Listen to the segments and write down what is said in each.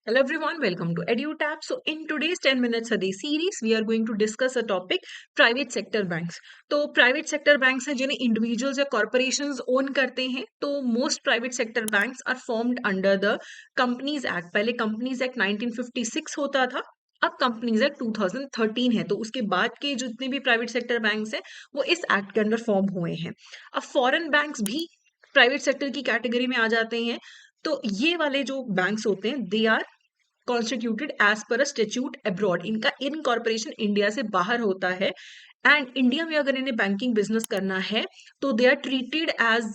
Hello everyone, welcome to EduTap. So in today's 10 minutes a day series, we are going to discuss a topic private sector banks. तो private sector banks हैं जिन्हें individuals या corporations own करते हैं. तो most private sector banks are formed under the companies act. पहले companies act 1956 होता था, अब कंपनीज एक्ट 2013 है. तो उसके बाद के जितने भी प्राइवेट सेक्टर बैंक्स हैं वो इस एक्ट के अंडर फॉर्म हुए हैं. अब फॉरेन बैंक्स भी प्राइवेट सेक्टर की कैटेगरी में आ जाते हैं. तो ये वाले जो बैंक्स होते हैं they are constituted as per statute abroad. इनका इनकॉर्पोरेशन इंडिया से बाहर होता है एंड इंडिया में अगर इन्हें बैंकिंग बिजनेस करना है तो they are treated as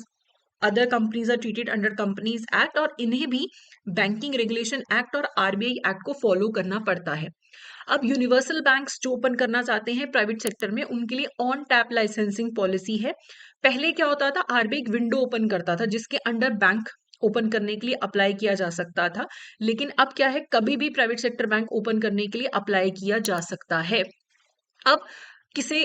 other companies are treated under companies act, और इन्हें भी बैंकिंग रेगुलेशन एक्ट और आरबीआई एक्ट को फॉलो करना पड़ता है. अब यूनिवर्सल बैंक्स जो ओपन करना चाहते हैं प्राइवेट सेक्टर में उनके लिए ऑन टैप लाइसेंसिंग पॉलिसी है. पहले क्या होता था, आरबीआई एक विंडो ओपन करता था जिसके अंडर बैंक ओपन करने के लिए अप्लाई किया जा सकता था, लेकिन अब क्या है, कभी भी प्राइवेट सेक्टर बैंक ओपन करने के लिए अप्लाई किया जा सकता है. अब किसे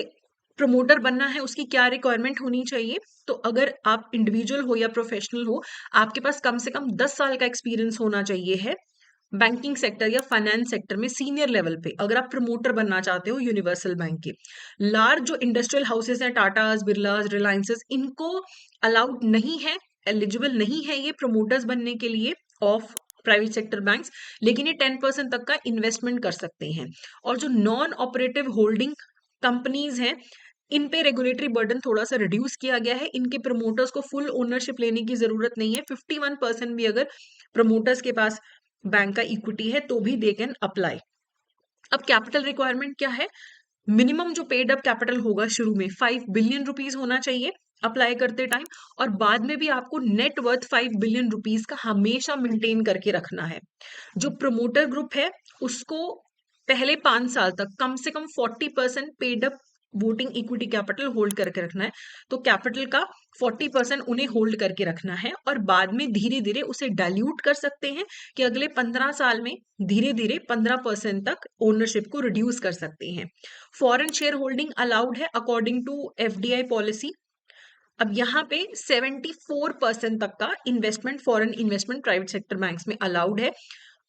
प्रमोटर बनना है उसकी क्या रिक्वायरमेंट होनी चाहिए? तो अगर आप इंडिविजुअल हो या प्रोफेशनल हो, आपके पास कम से कम 10 साल का एक्सपीरियंस होना चाहिए है बैंकिंग सेक्टर या फाइनेंस सेक्टर में सीनियर लेवल पे, अगर आप प्रमोटर बनना चाहते हो यूनिवर्सल बैंक के. लार्ज जो इंडस्ट्रियल हाउसेस हैं, टाटाज, बिरलाज, रिलायंसेस, इनको अलाउड नहीं है, एलिजिबल नहीं है ये प्रमोटर्स बनने के लिए ऑफ प्राइवेट सेक्टर बैंक्स, लेकिन ये 10% तक का इन्वेस्टमेंट कर सकते हैं. और जो नॉन ऑपरेटिव होल्डिंग कंपनीज हैं इन पे रेगुलेटरी बर्डन थोड़ा सा रिड्यूस किया गया है. इनके प्रमोटर्स को फुल ओनरशिप लेने की जरूरत नहीं है. 51% भी अगर प्रमोटर्स के पास बैंक का इक्विटी है तो भी दे कैन अप्लाई. अब कैपिटल रिक्वायरमेंट क्या है? मिनिमम जो पेड अप कैपिटल होगा शुरू में 5 बिलियन रुपीज होना चाहिए अप्लाई करते टाइम, और बाद में भी आपको नेट वर्थ 5 बिलियन रुपीज का हमेशा मेंटेन करके रखना है. जो प्रमोटर ग्रुप है उसको पहले 5 साल तक कम से कम 40% paid up voting equity capital hold करके रखना है. तो कैपिटल का 40% उन्हें होल्ड करके रखना है, और बाद में धीरे धीरे उसे डाइल्यूट कर सकते हैं कि अगले 15 साल में धीरे धीरे 15% तक ओनरशिप को रिड्यूस कर सकते हैं. फॉरेन शेयर होल्डिंग अलाउड है अकॉर्डिंग टू एफडीआई पॉलिसी. अब यहाँ पे 74% तक का investment, foreign investment private sector banks में अलाउड है.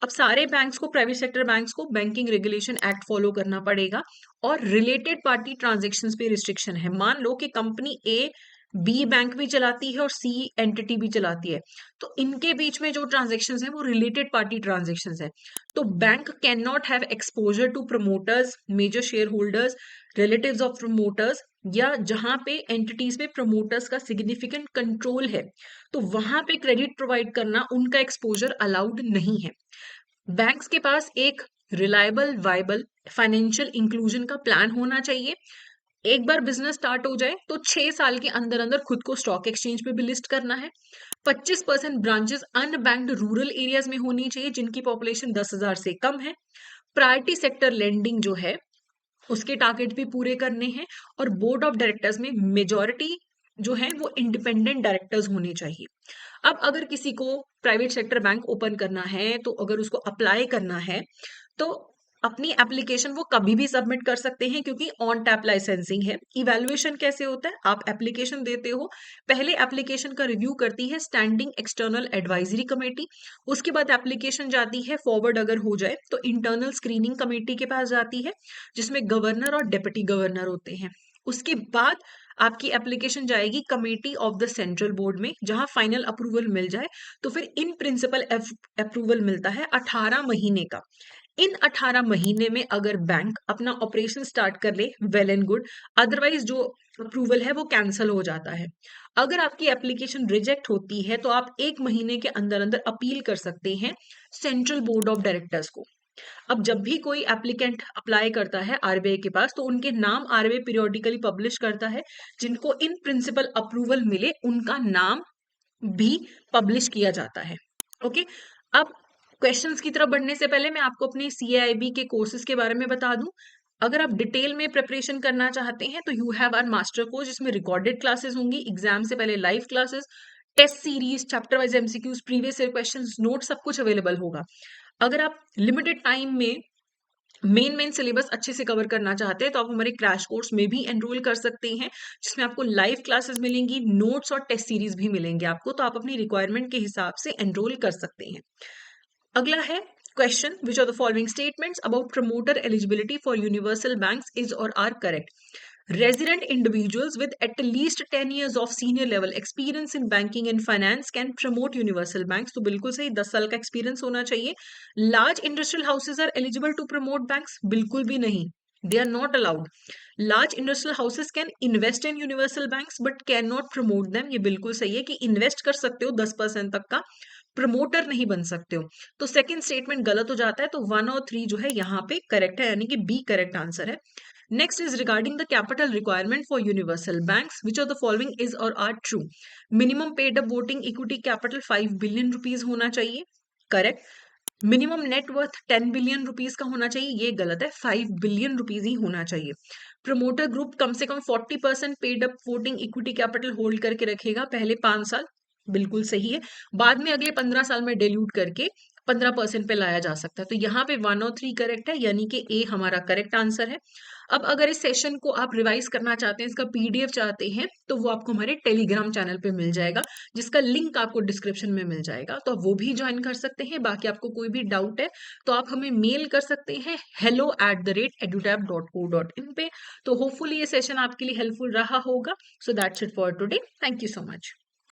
अब सारे बैंक्स को, प्राइवेट सेक्टर बैंक्स को बैंकिंग रेगुलेशन एक्ट फॉलो करना पड़ेगा, और रिलेटेड पार्टी ट्रांजैक्शंस पे रिस्ट्रिक्शन है. मान लो कि कंपनी ए बी बैंक भी चलाती है और सी एंटिटी भी चलाती है, तो इनके बीच में जो ट्रांजैक्शंस है वो रिलेटेड पार्टी ट्रांजैक्शंस है. तो bank can not have exposure to promoters, major share holders, relatives of promoters, या जहां पे एंटिटीज में प्रमोटर्स का सिग्निफिकेंट कंट्रोल है तो वहां पे क्रेडिट प्रोवाइड करना, उनका एक्सपोजर अलाउड नहीं है. बैंक्स के पास एक रिलायबल वाइबल फाइनेंशियल इंक्लूजन का प्लान होना चाहिए. एक बार बिजनेस स्टार्ट हो जाए तो 6 साल के अंदर अंदर खुद को स्टॉक एक्सचेंज पे भी लिस्ट करना है. 25% ब्रांचेस अनबैंक्ड रूरल एरियाज में होनी चाहिए जिनकी पॉपुलेशन 10,000 से कम है. प्रायोरिटी सेक्टर लेंडिंग जो है उसके टारगेट भी पूरे करने हैं, और बोर्ड ऑफ डायरेक्टर्स में मेजॉरिटी जो है वो इंडिपेंडेंट डायरेक्टर्स होने चाहिए. अब अगर किसी को प्राइवेट सेक्टर बैंक ओपन करना है, तो अगर उसको अप्लाई करना है तो अपनी एप्लीकेशन वो कभी भी सबमिट कर सकते हैं क्योंकि ऑन टैप लाइसेंसिंग है. इवैल्यूएशन कैसे होता है? आप एप्लीकेशन देते हो, पहले एप्लीकेशन का रिव्यू करती है स्टैंडिंग एक्सटर्नल एडवाइजरी कमेटी. उसके बाद एप्लीकेशन जाती है, फॉरवर्ड अगर हो जाए तो इंटरनल स्क्रीनिंग कमेटी के पास जाती है जिसमें गवर्नर और डिप्टी गवर्नर होते हैं. उसके बाद आपकी एप्लीकेशन जाएगी committee of the central board में, जहां फाइनल अप्रूवल मिल जाए तो फिर इन प्रिंसिपल अप्रूवल मिलता है 18 महीने का. इन 18 महीने में अगर बैंक अपना ऑपरेशन स्टार्ट कर ले, वेल एंड गुड, अदरवाइज जो अप्रूवल है वो कैंसिल हो जाता है. अगर आपकी एप्लीकेशन रिजेक्ट होती है तो आप 1 महीने के अंदर अंदर अपील कर सकते हैं सेंट्रल बोर्ड ऑफ डायरेक्टर्स को. अब जब भी कोई एप्लीकेंट अप्लाई करता है आरबीआई के पास तो उनके नाम आरबीआई पीरियोडिकली पब्लिश करता है. जिनको इन प्रिंसिपल अप्रूवल मिले उनका नाम भी पब्लिश किया जाता है. ओके. अब क्वेश्चंस की तरफ बढ़ने से पहले मैं आपको अपने सीएआईबी के कोर्सेज के बारे में बता दूं. अगर आप डिटेल में प्रिपरेशन करना चाहते हैं तो you have our master course जिसमें रिकॉर्डेड क्लासेस होंगी, एग्जाम से पहले live classes, test series, chapter wise MCQs, previous year questions, note, सब कुछ अवेलेबल होगा. अगर आप लिमिटेड टाइम में मेन सिलेबस अच्छे से कवर करना चाहते हैं तो आप हमारे क्रैश कोर्स में भी एनरोल कर सकते हैं जिसमें आपको लाइव क्लासेस मिलेंगी, नोट्स और टेस्ट सीरीज भी मिलेंगे आपको. तो आप अपनी रिक्वायरमेंट के हिसाब से एनरोल कर सकते हैं. अगला है Question: which of the following statements about promoter eligibility for universal banks is or are correct? Resident individuals with at least 10 years of senior level experience in banking and finance can promote universal banks. तो बिल्कुल सही, 10 साल का experience होना चाहिए. Large industrial houses are eligible to promote banks? बिल्कुल भी नहीं, they are not allowed. Large industrial houses can invest in universal banks but can not promote them. ये बिल्कुल सही है कि इन्वेस्ट कर सकते हो 10% तक का, प्रमोटर नहीं बन सकते हो. तो सेकंड स्टेटमेंट गलत हो जाता है, तो 1 और 3 जो है यहाँ पे करेक्ट है, यानी कि बी करेक्ट आंसर है. Next is regarding the capital requirement for universal banks, which of the following is और are true? Minimum paid up voting equity capital 5 billion rupees होना चाहिए, correct. Minimum net worth 10 billion rupees का होना चाहिए, ये गलत है, 5 बिलियन रुपीज ही होना चाहिए. प्रमोटर ग्रुप कम से कम 40% paid up voting equity capital hold करके रखेगा पहले 5 साल, बिल्कुल सही है. बाद में अगले 15 साल में डिल्यूट करके 15% पे लाया जा सकता है. तो यहाँ पे 1 और 3 करेक्ट है, यानी कि ए हमारा करेक्ट आंसर है. अब अगर इस सेशन को आप रिवाइज करना चाहते हैं, इसका पीडीएफ चाहते हैं, तो वो आपको हमारे टेलीग्राम चैनल पे मिल जाएगा, जिसका लिंक आपको डिस्क्रिप्शन में मिल जाएगा, तो आप वो भी ज्वाइन कर सकते हैं. बाकी आपको कोई भी डाउट है तो आप हमें मेल कर सकते हैं hello@edutab.co.in पे. तो होपफुली ये सेशन आपके लिए हेल्पफुल रहा होगा. So that's it for today. Thank you so much.